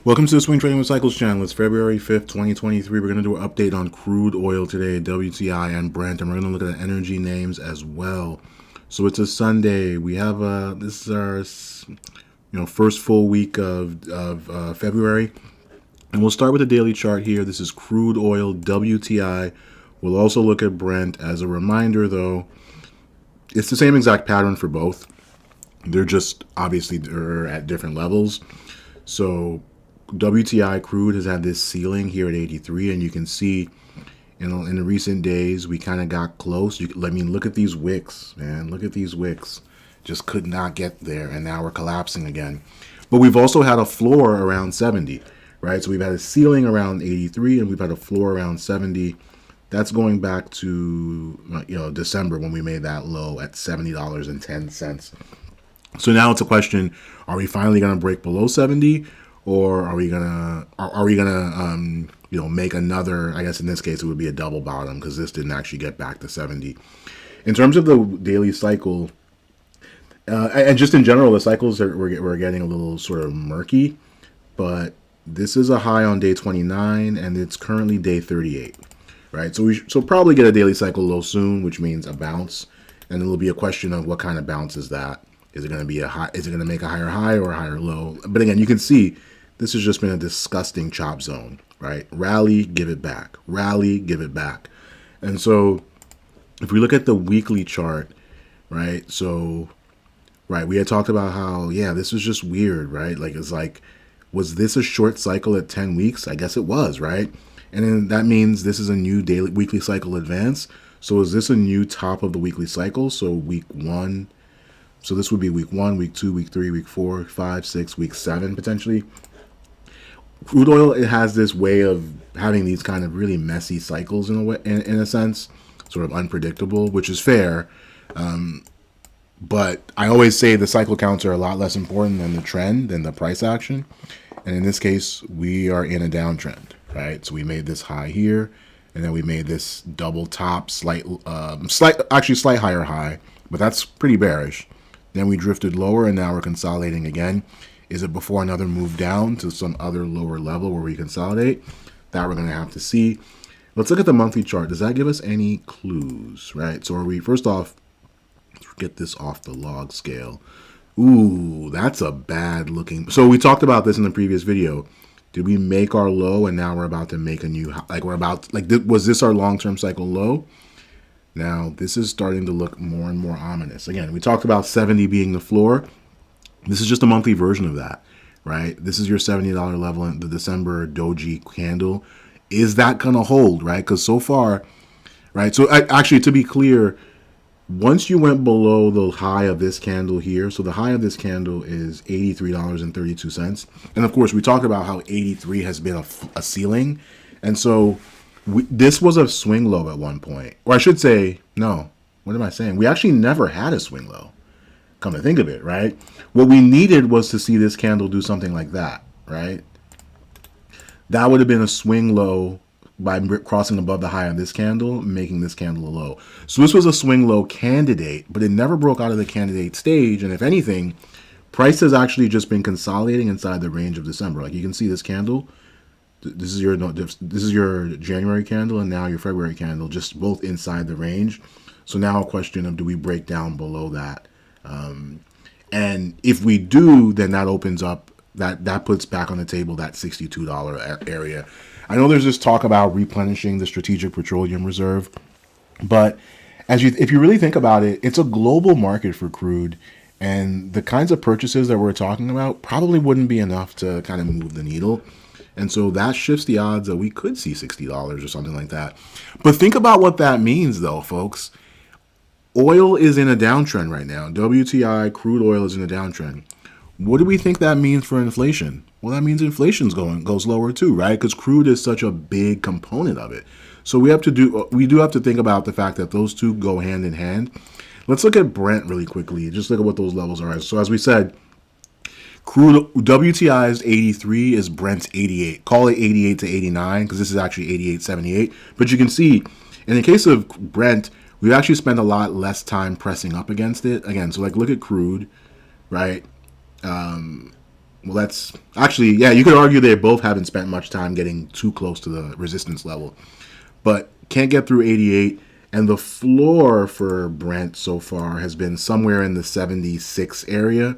Welcome to the Swing Trading with Cycles channel. It's February 5th, 2023. We're going to do an update on crude oil today, WTI and Brent, and we're going to look at the energy names as well. So it's a Sunday. We have this is our first full week of February, and we'll start with the daily chart here. This is crude oil, WTI. We'll also look at Brent. As a reminder, though, it's the same exact pattern for both. They're just obviously they're at different levels. So WTI crude has had this ceiling here at 83, and you can see in the recent days we kind of got close. Look at these wicks, man. Look at these wicks. Just could not get there, and now we're collapsing again. But we've also had a floor around 70, right? So we've had a ceiling around 83, and we've had a floor around 70. That's going back to December when we made that low at $70.10. So now it's a question: are we finally going to break below 70? Or are we gonna make another? I guess in this case it would be a double bottom because this didn't actually get back to 70. In terms of the daily cycle, and just in general, the cycles we're getting a little sort of murky. But this is a high on day 29, and it's currently day 38, right? So we'll probably get a daily cycle low soon, which means a bounce, and it'll be a question of what kind of bounce is that. Is it going to be a high? Is it going to make a higher high or a higher low? But again, you can see this has just been a disgusting chop zone, right? Rally, give it back. Rally, give it back. And so if we look at the weekly chart, right? So, right, we had talked about how, this was just weird, right? Was this a short cycle at 10 weeks? I guess it was, right? And then that means this is a new weekly cycle advance. So is this a new top of the weekly cycle? So week 1. So this would be week 1, week 2, week 3, week 4, 5, 6, week 7 potentially. Crude oil, it has this way of having these kind of really messy cycles in a sense, sort of unpredictable, which is fair. But I always say the cycle counts are a lot less important than the trend, than the price action. And in this case, we are in a downtrend, right? So we made this high here, and then we made this double top, slight higher high, but that's pretty bearish. Then we drifted lower, and now we're consolidating again. Is it before another move down to some other lower level where we consolidate? That we're going to have to see. Let's look at the monthly chart. Does that give us any clues, right? So are we, first off, let's get this off the log scale. Ooh, that's a bad looking. So we talked about this in the previous video. Did we make our low and now we're about to make a new, was this our long-term cycle low? Now, this is starting to look more and more ominous. Again, we talked about 70 being the floor. This is just a monthly version of that, right? This is your $70 level in the December doji candle. Is that going to hold, right? Because so far, right? So actually, to be clear, once you went below the high of this candle here, so the high of this candle is $83.32. And of course, we talked about how 83 has been a ceiling. And so this was a swing low at one point. Or I should say, no, what am I saying? We actually never had a swing low. Come to think of it, right? What we needed was to see this candle do something like that, right? That would have been a swing low by crossing above the high of this candle, making this candle a low. So this was a swing low candidate, but it never broke out of the candidate stage. And if anything, price has actually just been consolidating inside the range of December. Like you can see this candle. This is your January candle and now your February candle, just both inside the range. So now a question of, do we break down below that? And if we do, then that opens up, that puts back on the table that $62 area. I know there's this talk about replenishing the strategic petroleum reserve, but if you really think about it, it's a global market for crude, and the kinds of purchases that we're talking about probably wouldn't be enough to kind of move the needle. And so that shifts the odds that we could see $60 or something like that. But think about what that means, though, folks. Oil is in a downtrend right now. WTI, crude oil, is in a downtrend. What do we think that means for inflation? Well, that means inflation's goes lower too, right? Because crude is such a big component of it. So we do have to think about the fact that those two go hand in hand. Let's look at Brent really quickly. Just look at what those levels are. So as we said, crude WTI is 83, is Brent's 88. Call it 88 to 89 because this is actually 88.78. But you can see in the case of Brent, we've actually spent a lot less time pressing up against it. Again, so look at crude, right? Well, that's actually, yeah, you could argue they both haven't spent much time getting too close to the resistance level, but can't get through 88. And the floor for Brent so far has been somewhere in the 76 area.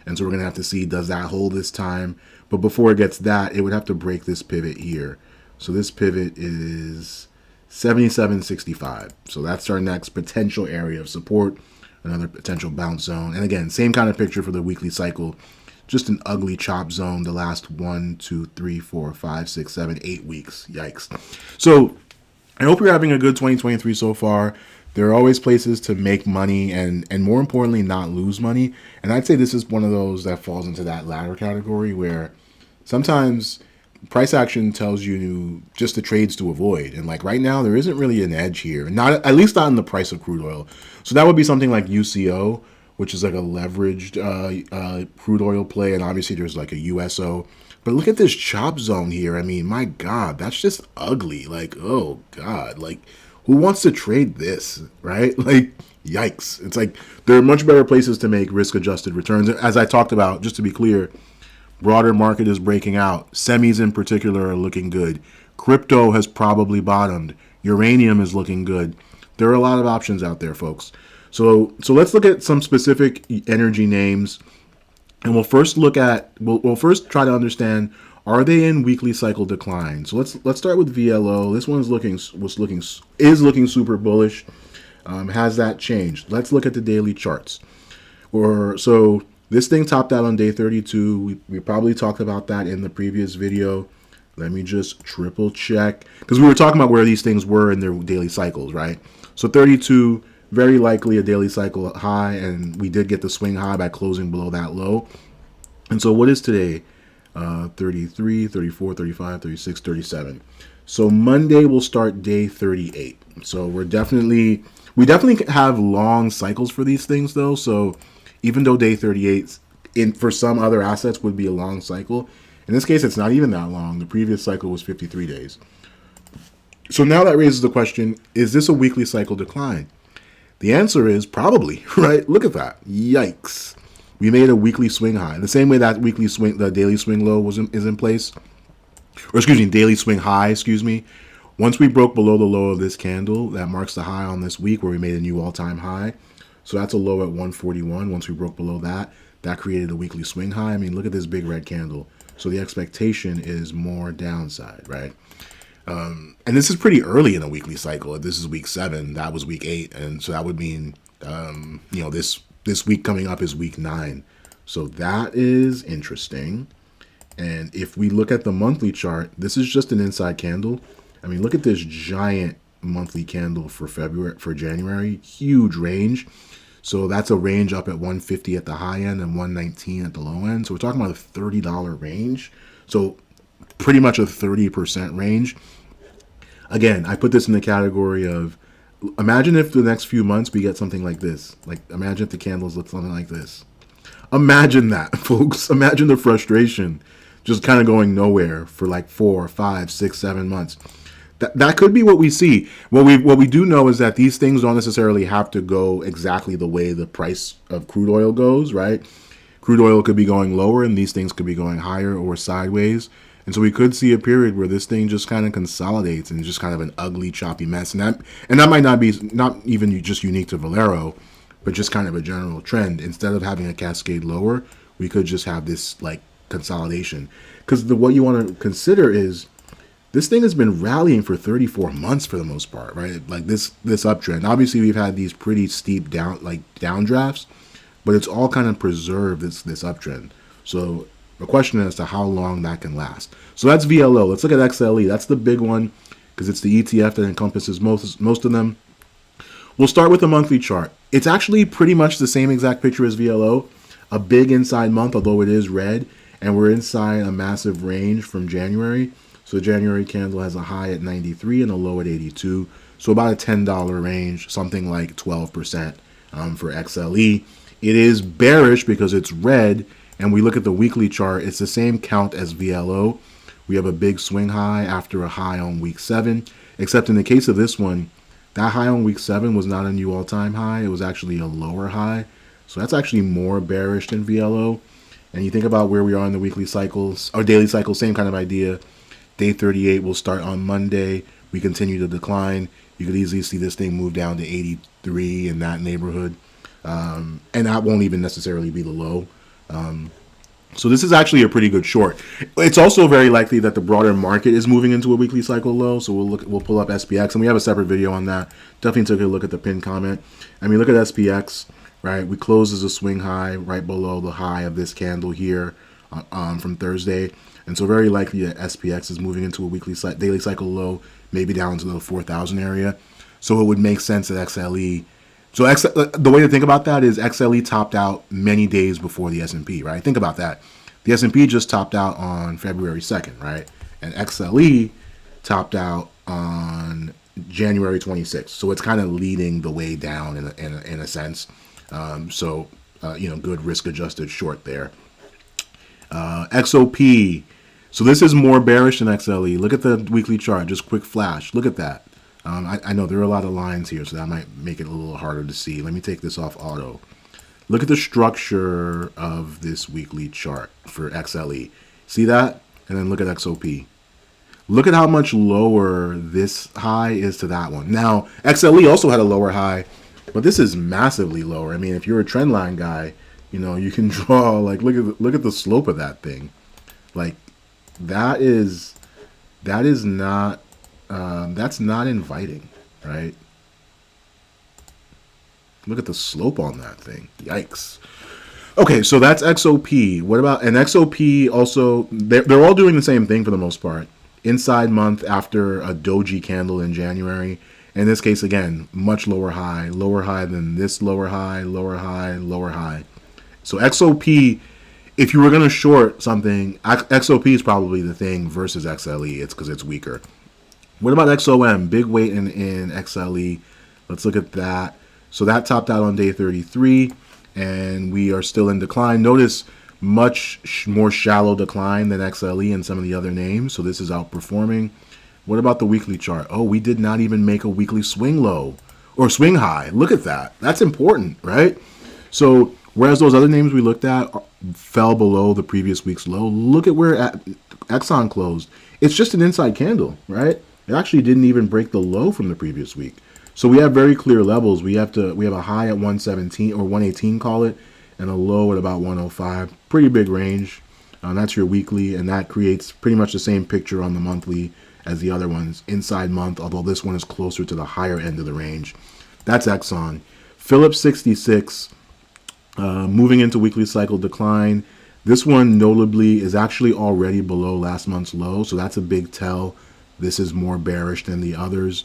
And so we're going to have to see, does that hold this time? But before it gets that, it would have to break this pivot here. So this pivot is 77.65. So that's our next potential area of support, another potential bounce zone. And again, same kind of picture for the weekly cycle. Just an ugly chop zone the last 1, 2, 3, 4, 5, 6, 7, 8 weeks. Yikes. So I hope you're having a good 2023 so far. There are always places to make money and more importantly, not lose money. And I'd say this is one of those that falls into that latter category where sometimes price action tells you just the trades to avoid. And like right now, there isn't really an edge here, not at least not in the price of crude oil. So that would be something like UCO, which is like a leveraged crude oil play. And obviously there's like a USO. But look at this chop zone here. I mean, my God, that's just ugly. Like, oh God, like who wants to trade this, right? Like, yikes. It's like there are much better places to make risk-adjusted returns. As I talked about, just to be clear, broader market is breaking out. Semis in particular are looking good. Crypto has probably bottomed. Uranium is looking good. There are a lot of options out there, folks. So let's look at some specific energy names. And we'll first look at, we'll first try to understand, are they in weekly cycle decline? So let's start with VLO. This one's looking super bullish. Has that changed? Let's look at the daily charts. So this thing topped out on day 32. We probably talked about that in the previous video. Let me just triple check, because we were talking about where these things were in their daily cycles, right? So 32, very likely a daily cycle high, and we did get the swing high by closing below that low. And so what is today? 33, 34, 35, 36, 37. So Monday will start day 38. So we definitely have long cycles for these things though. So even though day 38 for some other assets would be a long cycle, in this case, it's not even that long. The previous cycle was 53 days. So now that raises the question, is this a weekly cycle decline? The answer is probably, right? Look at that. Yikes. We made a weekly swing high. The same way that weekly swing, the daily swing low is in place. Or excuse me, daily swing high, excuse me. Once we broke below the low of this candle, that marks the high on this week where we made a new all-time high. So that's a low at 141. Once we broke below that, that created a weekly swing high. I mean, look at this big red candle. So the expectation is more downside, right? And this is pretty early in a weekly cycle. If this is week 7, that was week 8. And so that would mean, this week coming up is week 9. So that is interesting. And if we look at the monthly chart, this is just an inside candle. I mean, look at this giant monthly candle for January, huge range. So that's a range up at 150 at the high end and 119 at the low end. So we're talking about a $30 range. So pretty much a 30% range. Again, I put this in the category of, imagine if the next few months we get something like this. Like, imagine if the candles look something like this. Imagine that, folks. Imagine the frustration just kind of going nowhere for like 4, 5, 6, 7 months. That could be what we see. What we do know is that these things don't necessarily have to go exactly the way the price of crude oil goes, right? Crude oil could be going lower and these things could be going higher or sideways. And so we could see a period where this thing just kind of consolidates and just kind of an ugly, choppy mess. And that might not be not even just unique to Valero, but just kind of a general trend. Instead of having a cascade lower, we could just have this like consolidation. Because what you want to consider is this thing has been rallying for 34 months for the most part, right? Like this uptrend. Obviously, we've had these pretty steep downdrafts, but it's all kind of preserved this uptrend. So the question as to how long that can last. So that's VLO. Let's look at XLE. That's the big one because it's the ETF that encompasses most of them. We'll start with the monthly chart. It's actually pretty much the same exact picture as VLO. A big inside month, although it is red, and we're inside a massive range from January. So the January candle has a high at 93 and a low at 82. So about a $10 range, something like 12% for XLE. It is bearish because it's red. And we look at the weekly chart, it's the same count as VLO. We have a big swing high after a high on week 7. Except in the case of this one, that high on week 7 was not a new all-time high. It was actually a lower high. So that's actually more bearish than VLO. and you think about where we are in the weekly cycles or daily cycle, same kind of idea. Day 38 will start on Monday. We continue to decline. You could easily see this thing move down to 83 in that neighborhood. And that won't even necessarily be the low. So this is actually a pretty good short. It's also very likely that the broader market is moving into a weekly cycle low. So we'll pull up SPX, and we have a separate video on that. Definitely took a look at the pinned comment. I mean, look at SPX, right? We closed as a swing high right below the high of this candle here from Thursday. And so very likely that SPX is moving into a weekly daily cycle low, maybe down to the 4,000 area. So it would make sense that XLE. So the way to think about that is XLE topped out many days before the S&P, right? Think about that. The S&P just topped out on February 2nd, right? And XLE topped out on January 26th. So it's kind of leading the way down in a sense. Good risk-adjusted short there. XOP. So this is more bearish than XLE. Look at the weekly chart. Just quick flash. Look at that. I know there are a lot of lines here, so that might make it a little harder to see. Let me take this off auto. Look at the structure of this weekly chart for XLE. See that? And then look at XOP. Look at how much lower this high is to that one. Now, XLE also had a lower high, but this is massively lower. I mean, if you're a trend line guy, you can draw, like, look at the slope of that thing. Like, that's not inviting, right? Look at the slope on that thing. Yikes. Okay, so that's XOP. What about, and XOP also, they're all doing the same thing for the most part. Inside month after a doji candle in January. In this case, again, much lower high than this lower high, lower high, lower high. So XOP, if you were going to short something, XOP is probably the thing versus XLE. It's because it's weaker. What about XOM? Big weight in XLE. Let's look at that. So that topped out on day 33, and we are still in decline. Notice much more shallow decline than XLE and some of the other names. So this is outperforming. What about the weekly chart? Oh, we did not even make a weekly swing low or swing high. Look at that. That's important, right? So whereas those other names we looked at fell below the previous week's low, look at where Exxon closed. It's just an inside candle, right? It actually didn't even break the low from the previous week. So we have very clear levels. We have a high at 117 or 118, call it, and a low at about 105. Pretty big range. That's your weekly, and that creates pretty much the same picture on the monthly as the other ones. Inside month, although this one is closer to the higher end of the range. That's Exxon. Phillips 66, moving into weekly cycle decline. This one notably is actually already below last month's low, so that's a big tell. This is more bearish than the others.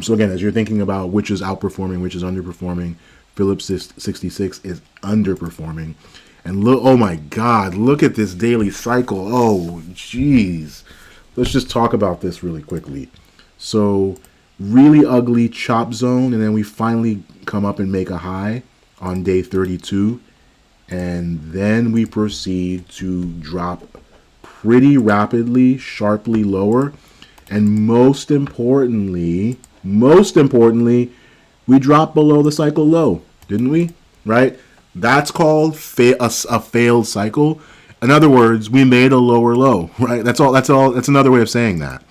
So again, as you're thinking about which is outperforming, which is underperforming, Phillips 66 is underperforming. And look, oh my God, look at this daily cycle. Oh, geez. Let's just talk about this really quickly. So really ugly chop zone, and then we finally come up and make a high on day 32. And then we proceed to drop pretty rapidly, sharply lower. And most importantly, we dropped below the cycle low, didn't we? Right? That's called a failed cycle. In other words, we made a lower low, right? That's all. That's another way of saying that.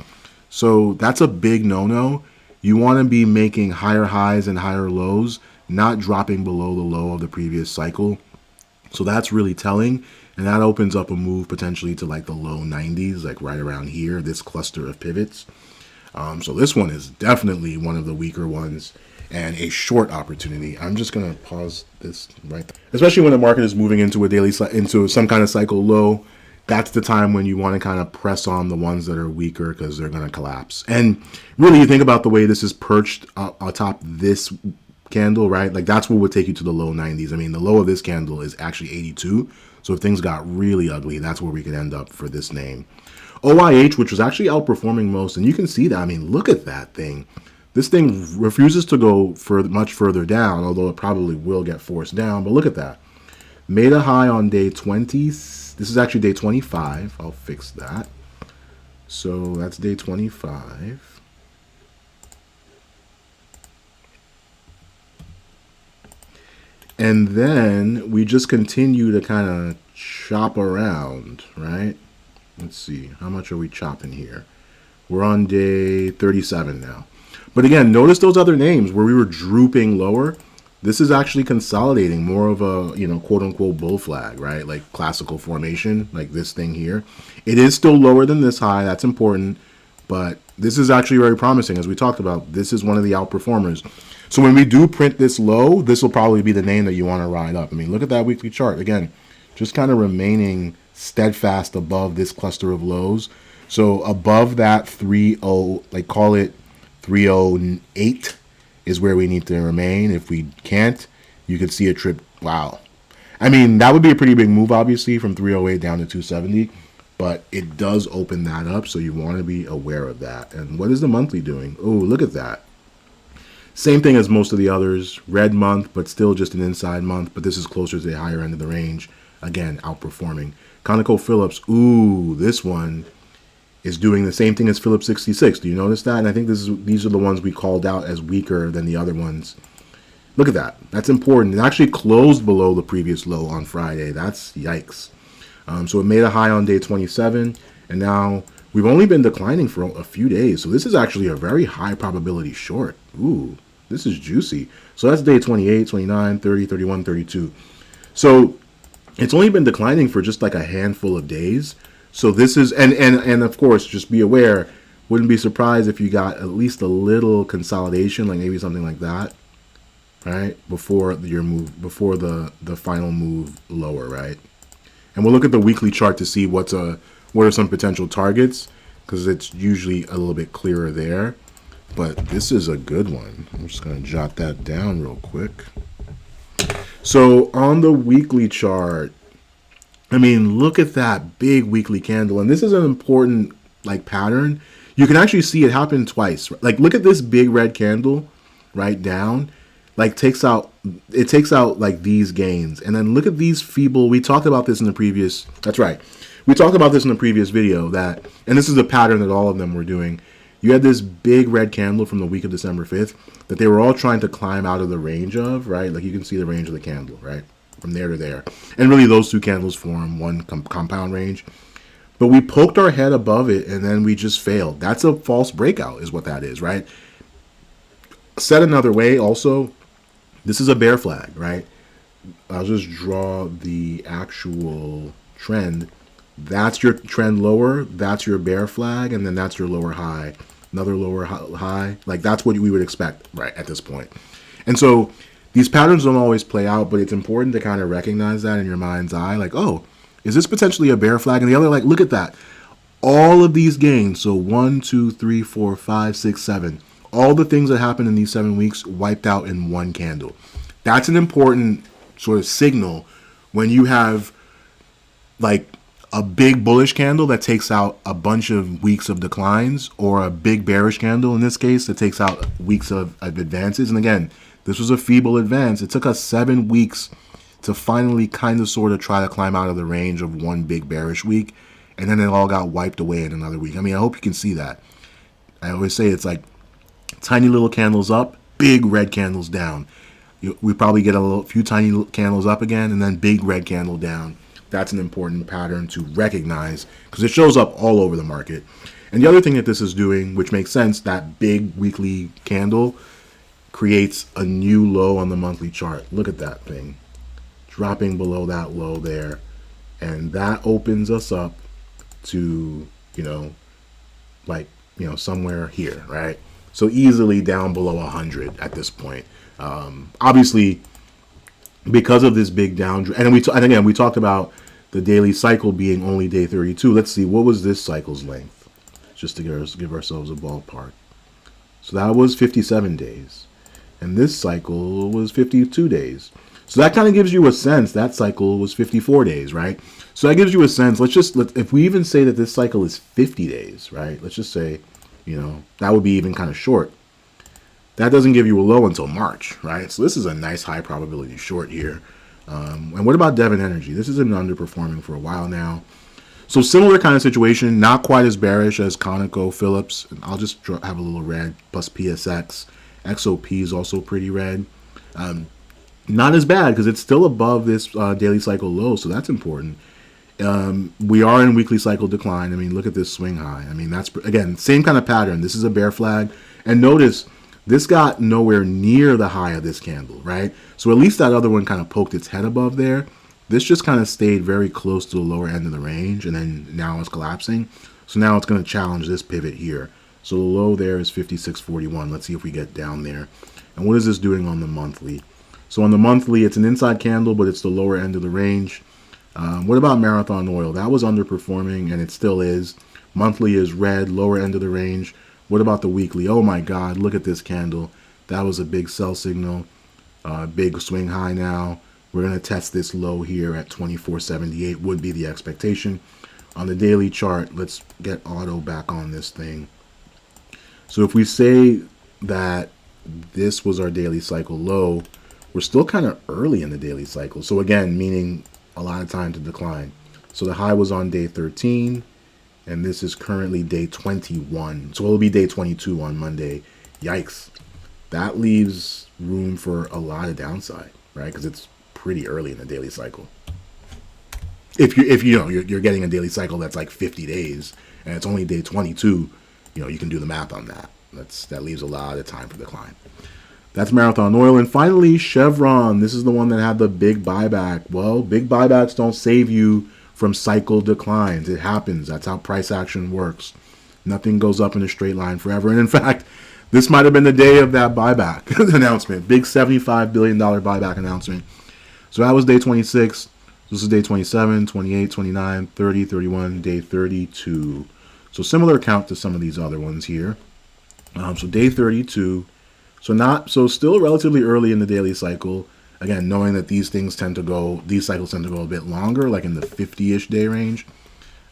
So that's a big no-no. You want to be making higher highs and higher lows, not dropping below the low of the previous cycle. So that's really telling. And that opens up a move potentially to like the low 90s, like right around here, this cluster of pivots. So this one is definitely one of the weaker ones and a short opportunity. I'm just going to pause this right there. Especially when the market is moving into into some kind of cycle low. That's the time when you want to kind of press on the ones that are weaker because they're going to collapse. And really, you think about the way this is perched atop this candle, right? Like that's what would take you to the low 90s. I mean, the low of this candle is actually 82. So if things got really ugly, that's where we could end up for this name. OIH, which was actually outperforming most, and you can see that. I mean, look at that thing. This thing refuses to go much further down, although it probably will get forced down. But look at that. Made a high on day 20. This is actually day 25. I'll fix that. So that's day 25. And then we just continue to kind of chop around, right? Let's see, how much are we chopping here? We're on day 37 now. But again, notice those other names where we were drooping lower. This is actually consolidating, more of a, quote unquote bull flag, right? Like classical formation, like this thing here. It is still lower than this high. That's important. But this is actually very promising. As we talked about, this is one of the outperformers. So when we do print this low, this will probably be the name that you want to ride up. I mean, look at that weekly chart. Again, just kind of remaining steadfast above this cluster of lows. So above that 3.0, like call it 308 is where we need to remain. If we can't, you could see a trip. Wow. I mean, that would be a pretty big move, obviously, from 308 down to 270. But it does open that up, so you want to be aware of that. And what is the monthly doing? Oh, look at that. Same thing as most of the others. Red month, but still just an inside month. But this is closer to the higher end of the range. Again, outperforming. ConocoPhillips, ooh, this one is doing the same thing as Phillips 66. Do you notice that? And I think these are the ones we called out as weaker than the other ones. Look at that. That's important. It actually closed below the previous low on Friday. That's yikes. So it made a high on day 27, and now we've only been declining for a few days. So this is actually a very high probability short. Ooh, this is juicy. So that's day 28, 29, 30, 31, 32. So it's only been declining for just like a handful of days. So this is, and of course, just be aware, wouldn't be surprised if you got at least a little consolidation, like maybe something like that, right? Before your move, before the final move lower, right? And we'll look at the weekly chart to see what are some potential targets, because it's usually a little bit clearer there. But this is a good one. I'm just going to jot that down real quick. So on the weekly chart, I mean, look at that big weekly candle. And this is an important like pattern. You can actually see it happen twice. Like, look at this big red candle right down. Like takes out like these gains, and then look at these feeble. We talked about this in the previous. That's right. We talked about this in the previous video that, and this is a pattern that all of them were doing. You had this big red candle from the week of December 5th that they were all trying to climb out of the range of, right? Like you can see the range of the candle, right? From there to there, and really those two candles form one compound range. But we poked our head above it, and then we just failed. That's a false breakout, is what that is, right? Said another way, also. This is a bear flag, right? I'll just draw the actual trend. That's your trend lower. That's your bear flag. And then that's your lower high. Another lower high. Like that's what we would expect, right, at this point. And so these patterns don't always play out, but it's important to kind of recognize that in your mind's eye. Like, oh, is this potentially a bear flag? And the other, like, look at that. All of these gains. So 1, 2, 3, 4, 5, 6, 7. All the things that happened in these 7 weeks wiped out in one candle. That's an important sort of signal when you have like a big bullish candle that takes out a bunch of weeks of declines, or a big bearish candle in this case that takes out weeks of advances. And again, this was a feeble advance. It took us 7 weeks to finally kind of sort of try to climb out of the range of one big bearish week. And then it all got wiped away in another week. I mean, I hope you can see that. I always say it's like tiny little candles up, big red candles down. We probably get a few tiny candles up again, and then big red candle down. That's an important pattern to recognize because it shows up all over the market. And the other thing that this is doing, which makes sense, that big weekly candle creates a new low on the monthly chart. Look at that thing dropping below that low there. And that opens us up to, somewhere here, right? So easily down below 100 at this point. Obviously, because of this big down, and again, we talked about the daily cycle being only day 32. Let's see, what was this cycle's length? Just to give ourselves a ballpark. So that was 57 days. And this cycle was 52 days. So that kind of gives you a sense. That cycle was 54 days, right? So that gives you a sense. If we even say that this cycle is 50 days, right? Let's just say, that would be even kind of short. That doesn't give you a low until March, right? So this is a nice high probability short here. And what about Devon Energy? This has been underperforming for a while now. So similar kind of situation, not quite as bearish as ConocoPhillips. And I'll just have a little red, plus PSX. XOP is also pretty red. Not as bad because it's still above this daily cycle low, so that's important. We are in weekly cycle decline. I mean, look at this swing high. I mean, that's, again, same kind of pattern. This is a bear flag. And notice, this got nowhere near the high of this candle, right? So at least that other one kind of poked its head above there. This just kind of stayed very close to the lower end of the range, and then now it's collapsing. So now it's going to challenge this pivot here. So the low there is 56.41. Let's see if we get down there. And what is this doing on the monthly? So on the monthly, it's an inside candle, but it's the lower end of the range. What about Marathon Oil? That was underperforming, and it still is. Monthly is red, lower end of the range. What about the weekly? Oh my God, look at this candle. That was a big sell signal. Big swing high now. We're going to test this low here at 24.78 would be the expectation. On the daily chart, let's get auto back on this thing. So if we say that this was our daily cycle low, we're still kind of early in the daily cycle. So again, meaning a lot of time to decline. So the high was on day 13, and this is currently day 21. So it'll be day 22 on Monday. Yikes. That leaves room for a lot of downside, right? Because it's pretty early in the daily cycle. If you're getting a daily cycle that's like 50 days and it's only day 22, you can do the math on that. That leaves a lot of time for decline. That's Marathon Oil. And finally, Chevron. This is the one that had the big buyback. Well, big buybacks don't save you from cycle declines. It happens. That's how price action works. Nothing goes up in a straight line forever. And in fact, this might have been the day of that buyback announcement. Big $75 billion buyback announcement. So that was day 26. This is day 27, 28, 29, 30, 31, day 32. So similar count to some of these other ones here. So day 32. So still relatively early in the daily cycle. Again, knowing that these cycles tend to go a bit longer, like in the 50-ish day range.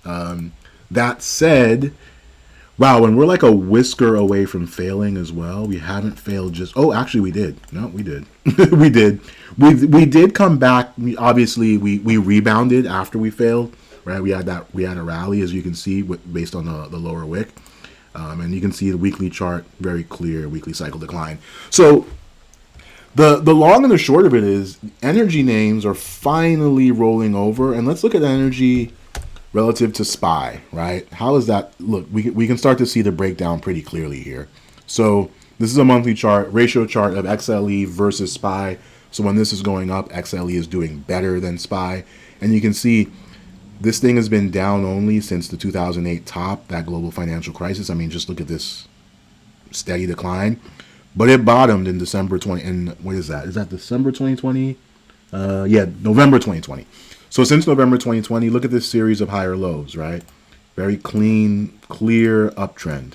That said, wow, when we're like a whisker away from failing as well, we haven't failed actually we did. No, we did. we did. We did come back. Obviously, we rebounded after we failed, right? We had a rally, as you can see, based on the lower wick. And you can see the weekly chart, very clear weekly cycle decline. So the long and the short of it is energy names are finally rolling over. And let's look at energy relative to SPY, right? How is that? Look, we can start to see the breakdown pretty clearly here. So this is a monthly chart, ratio chart of XLE versus SPY. So when this is going up, XLE is doing better than SPY. And you can see this thing has been down only since the 2008 top, that global financial crisis. I mean, just look at this steady decline. But it bottomed in December 20. And what is that? Is that December 2020? November 2020. So since November 2020, look at this series of higher lows, right? Very clean, clear uptrend.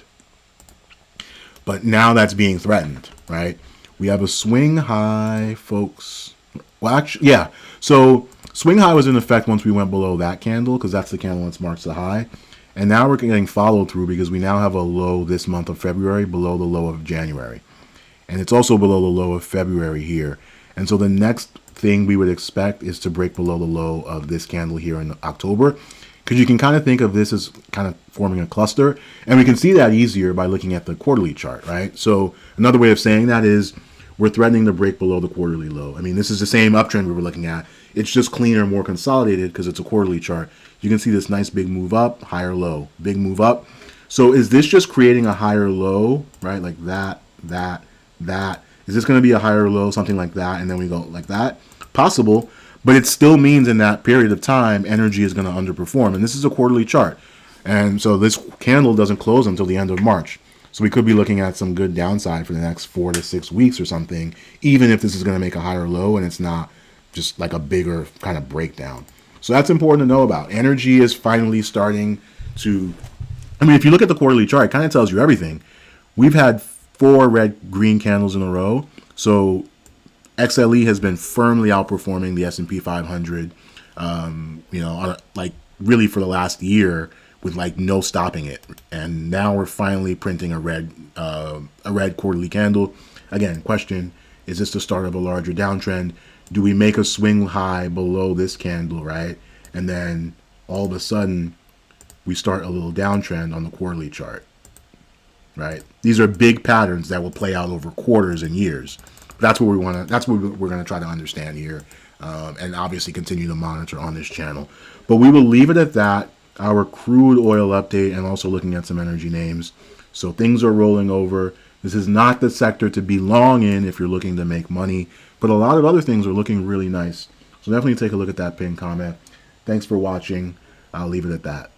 But now that's being threatened, right? We have a swing high, folks. Well, actually, yeah. So swing high was in effect once we went below that candle, because that's the candle that marks the high. And now we're getting followed through because we now have a low this month of February below the low of January. And it's also below the low of February here. And so the next thing we would expect is to break below the low of this candle here in October, because you can kind of think of this as kind of forming a cluster. And we can see that easier by looking at the quarterly chart, right? So another way of saying that is we're threatening to break below the quarterly low. I mean, this is the same uptrend we were looking at. It's just cleaner, more consolidated because it's a quarterly chart. You can see this nice big move up, higher low, big move up. So is this just creating a higher low, right? Like that. Is this going to be a higher low, something like that, and then we go like that? Possible, but it still means in that period of time, energy is going to underperform. And this is a quarterly chart. And so this candle doesn't close until the end of March. So we could be looking at some good downside for the next 4 to 6 weeks or something, even if this is going to make a higher low and it's not just like a bigger kind of breakdown. So that's important to know about. Energy is finally starting to, I mean, if you look at the quarterly chart, it kind of tells you everything. We've had 4 red-green candles in a row. So XLE has been firmly outperforming the S&P 500, like really for the last year, with like no stopping it. And now we're finally printing a red quarterly candle. Again, question, is this the start of a larger downtrend? Do we make a swing high below this candle, right? And then all of a sudden we start a little downtrend on the quarterly chart, right? These are big patterns that will play out over quarters and years. That's what we want to. That's what we're going to try to understand here, and obviously continue to monitor on this channel. But we will leave it at that. Our crude oil update, and also looking at some energy names. So things are rolling over. This is not the sector to be long in if you're looking to make money, but a lot of other things are looking really nice. So definitely take a look at that pinned comment. Thanks for watching. I'll leave it at that.